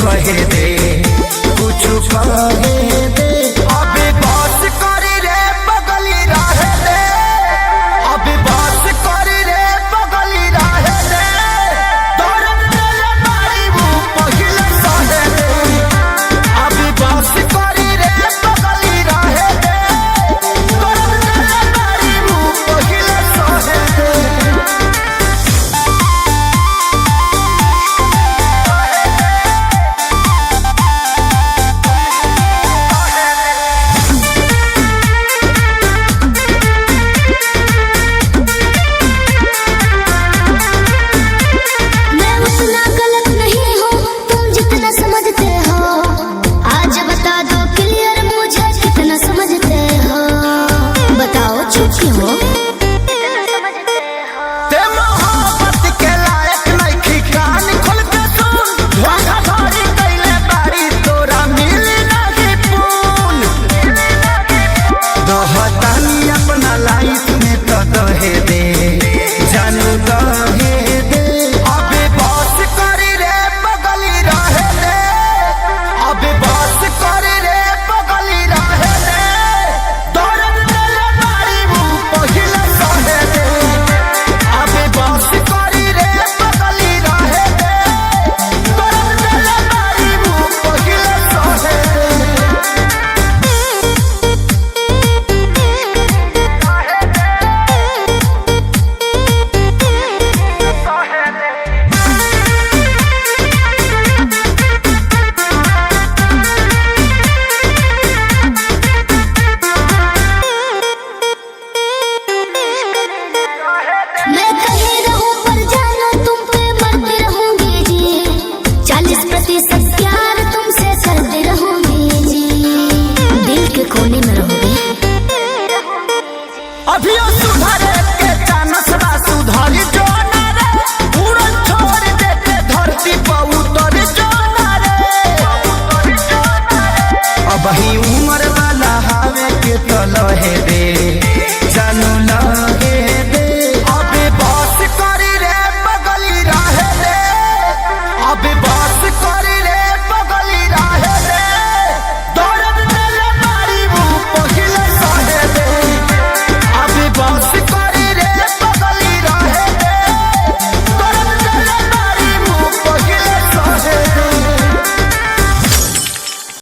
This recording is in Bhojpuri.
कहे दे, कुछ कहे दे। अभी बस करी रे बगली रहे दे, अभी बस करी रे बगली रहे दे। दर्द दिल मारी वो पहिले सहे दे, अभी बस करी रे बगली रहे दे। दर्द दिल मारी वो पहिले सहे दे। कोने में रहोगे अभी सुधारे